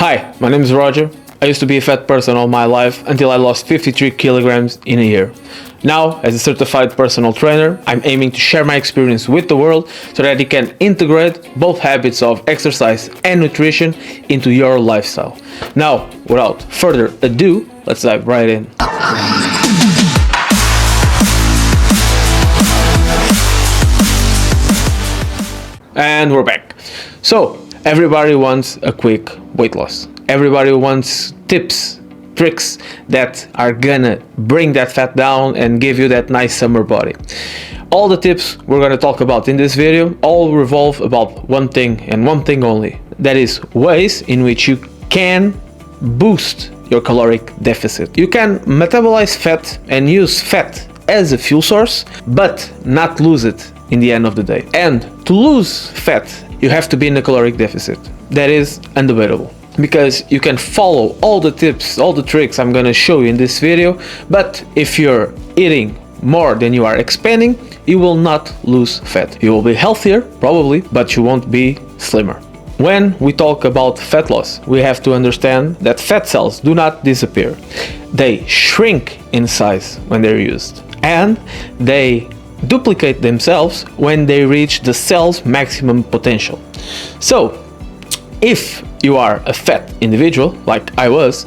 Hi, my name is Roger. I used to be a fat person all my life until I lost 53 kilograms in a year. Now, as a certified personal trainer, I'm aiming to share my experience with the world so that you can integrate both habits of exercise and nutrition into your lifestyle. Now, without further ado, let's dive right in. And we're back. So, everybody wants a quick weight loss. Everybody wants tips, tricks that are gonna bring that fat down and give you that nice summer body. All the tips we're gonna talk about in this video all revolve about one thing and one thing only. That is ways in which you can boost your caloric deficit. You can metabolize fat and use fat as a fuel source, but not lose it in the end of the day. And to lose fat, you have to be in a caloric deficit. That is undebatable, because you can follow all the tips, all the tricks I'm gonna show you in this video, but if you're eating more than you are expending, you will not lose fat. You will be healthier, probably, but you won't be slimmer. When we talk about fat loss, we have to understand that fat cells do not disappear. They shrink in size when they're used, and they duplicate themselves when they reach the cell's maximum potential. So, if you are a fat individual, like I was,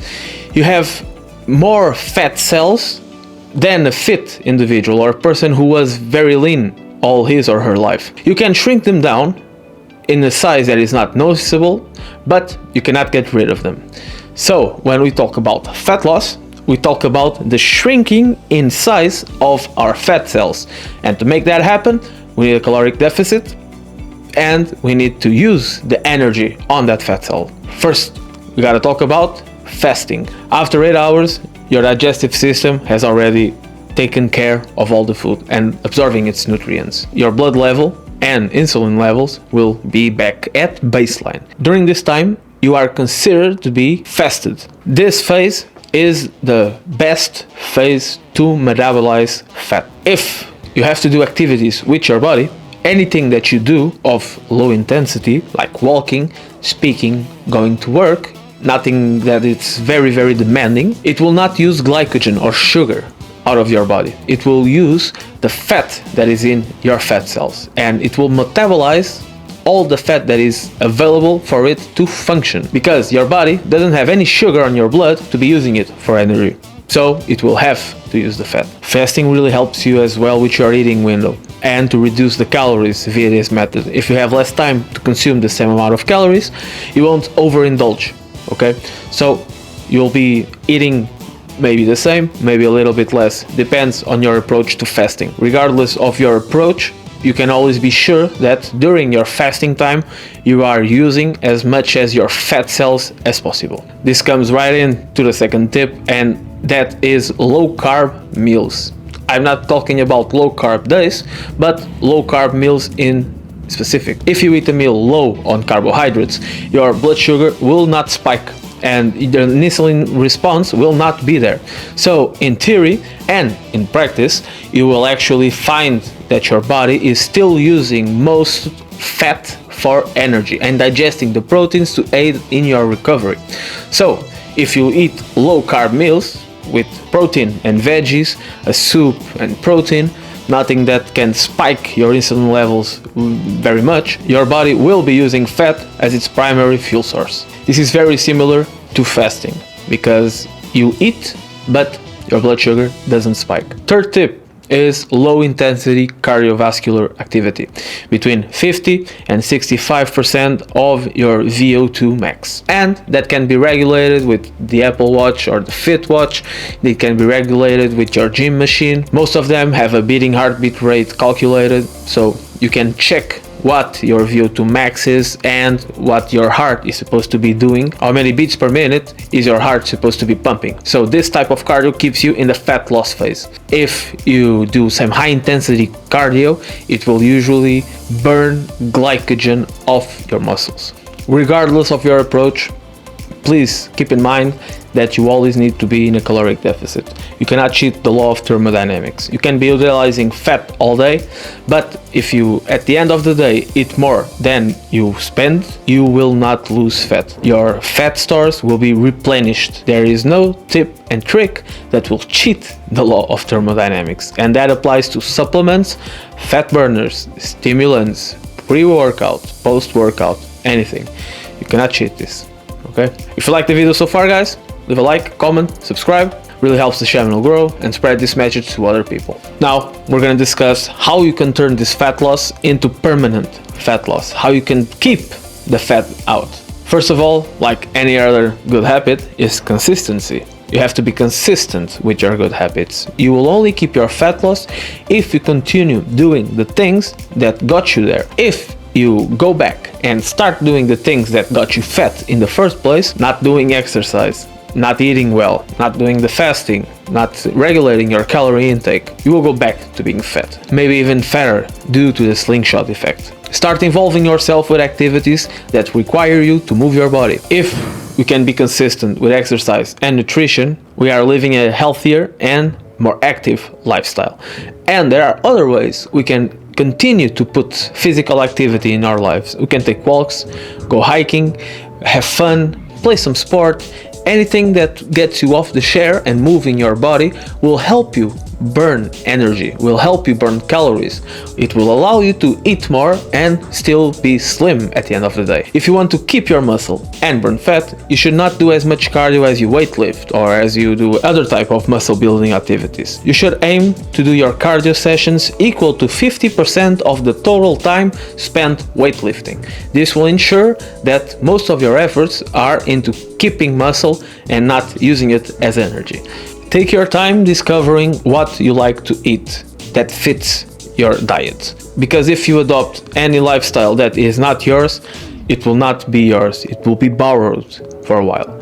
you have more fat cells than a fit individual or a person who was very lean all his or her life. You can shrink them down in a size that is not noticeable, but you cannot get rid of them. So, when we talk about fat loss, we talk about the shrinking in size of our fat cells. And to make that happen, we need a caloric deficit, and we need to use the energy on that fat cell. First, we gotta talk about fasting. After 8 hours, your digestive system has already taken care of all the food and absorbing its nutrients. Your blood level and insulin levels will be back at baseline. During this time, you are considered to be fasted. This phase is the best phase to metabolize fat. If you have to do activities with your body, anything that you do of low intensity, like walking, speaking, going to work, nothing that it's very demanding, it will not use glycogen or sugar out of your body. It will use the fat that is in your fat cells, and it will metabolize all the fat that is available for it to function, because your body doesn't have any sugar on your blood to be using it for energy. So it will have to use the fat. Fasting really helps you as well with your eating window and to reduce the calories via this method. If you have less time to consume the same amount of calories, you won't overindulge, okay? So you'll be eating maybe the same, maybe a little bit less, depends on your approach to fasting. Regardless of your approach, you can always be sure that during your fasting time, you are using as much as your fat cells as possible. This comes right in to the second tip, and that is low carb meals. I'm not talking about low carb days, but low carb meals in specific. If you eat a meal low on carbohydrates, your blood sugar will not spike and the insulin response will not be there. So in theory and in practice, you will actually find that your body is still using most fat for energy and digesting the proteins to aid in your recovery. So if you eat low carb meals with protein and veggies, a soup and protein, nothing that can spike your insulin levels very much, your body will be using fat as its primary fuel source. This is very similar to fasting, because you eat, but your blood sugar doesn't spike. Third tip is low intensity cardiovascular activity, between 50 and 65% of your VO2 max. And that can be regulated with the Apple Watch or the Fit Watch. It can be regulated with your gym machine. Most of them have a beating heartbeat rate calculated, so you can check what your VO2 max is and what your heart is supposed to be doing. How many beats per minute is your heart supposed to be pumping? So this type of cardio keeps you in the fat loss phase. If you do some high intensity cardio, it will usually burn glycogen off your muscles. Regardless of your approach, please keep in mind that you always need to be in a caloric deficit. You cannot cheat the law of thermodynamics. You can be utilizing fat all day, but if you at the end of the day eat more than you spend, you will not lose fat. Your fat stores will be replenished. There is no tip and trick that will cheat the law of thermodynamics, and that applies to supplements, fat burners, stimulants, pre-workout, post-workout, anything. You cannot cheat this. Okay? If you like the video so far, guys, leave a like, comment, subscribe. Really helps the channel grow and spread this message to other people. Now we're gonna discuss how you can turn this fat loss into permanent fat loss, how you can keep the fat out. First of all, like any other good habit, is consistency. You have to be consistent with your good habits. You will only keep your fat loss if you continue doing the things that got you there. If you go back and start doing the things that got you fat in the first place, not doing exercise, not eating well, not doing the fasting, not regulating your calorie intake, you will go back to being fat, maybe even fatter due to the slingshot effect. Start involving yourself with activities that require you to move your body. If we can be consistent with exercise and nutrition, we are living a healthier and more active lifestyle. And there are other ways we can continue to put physical activity in our lives. We can take walks, go hiking, have fun, play some sport. Anything that gets you off the chair and moving your body will help you burn energy, will help you burn calories. It will allow you to eat more and still be slim at the end of the day. If you want to keep your muscle and burn fat, you should not do as much cardio as you weightlift or as you do other type of muscle building activities. You should aim to do your cardio sessions equal to 50% of the total time spent weightlifting. This will ensure that most of your efforts are into keeping muscle and not using it as energy. Take your time discovering what you like to eat that fits your diet. Because if you adopt any lifestyle that is not yours, it will not be yours. It will be borrowed for a while.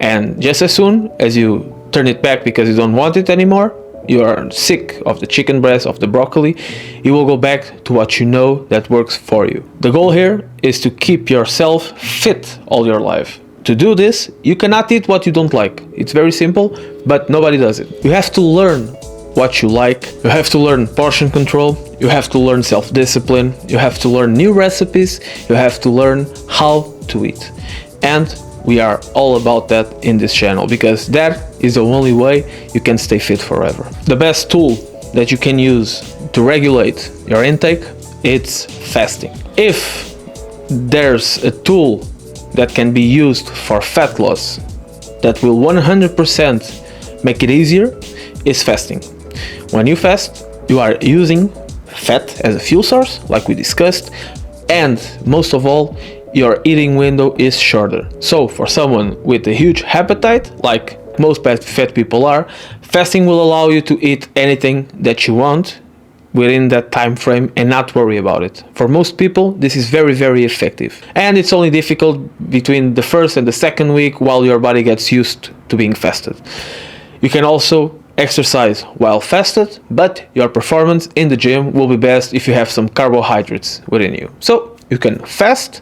And just as soon as you turn it back because you don't want it anymore, you are sick of the chicken breast, of the broccoli, you will go back to what you know that works for you. The goal here is to keep yourself fit all your life. To do this, you cannot eat what you don't like. It's very simple, but nobody does it. You have to learn what you like. You have to learn portion control. You have to learn self-discipline. You have to learn new recipes. You have to learn how to eat. And we are all about that in this channel, because that is the only way you can stay fit forever. The best tool that you can use to regulate your intake, it's fasting. If there's a tool that can be used for fat loss that will 100% make it easier, is fasting. When you fast, you are using fat as a fuel source, like we discussed, and most of all, your eating window is shorter. So for someone with a huge appetite, like most fat people are, fasting will allow you to eat anything that you want within that time frame and not worry about it. For most people, this is very, very effective. And it's only difficult between the first and the second week while your body gets used to being fasted. You can also exercise while fasted, but your performance in the gym will be best if you have some carbohydrates within you. So you can fast,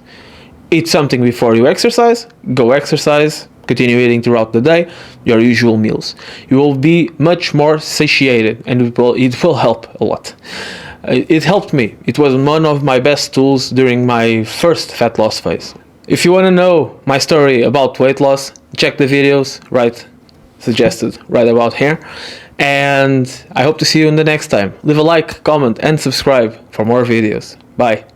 eat something before you exercise, go exercise, continue eating throughout the day, your usual meals. You will be much more satiated, and it will help a lot. It helped me. It was one of my best tools during my first fat loss phase. If you want to know my story about weight loss, check the videos suggested right about here. And I hope to see you in the next time. Leave a like, comment, and subscribe for more videos. Bye.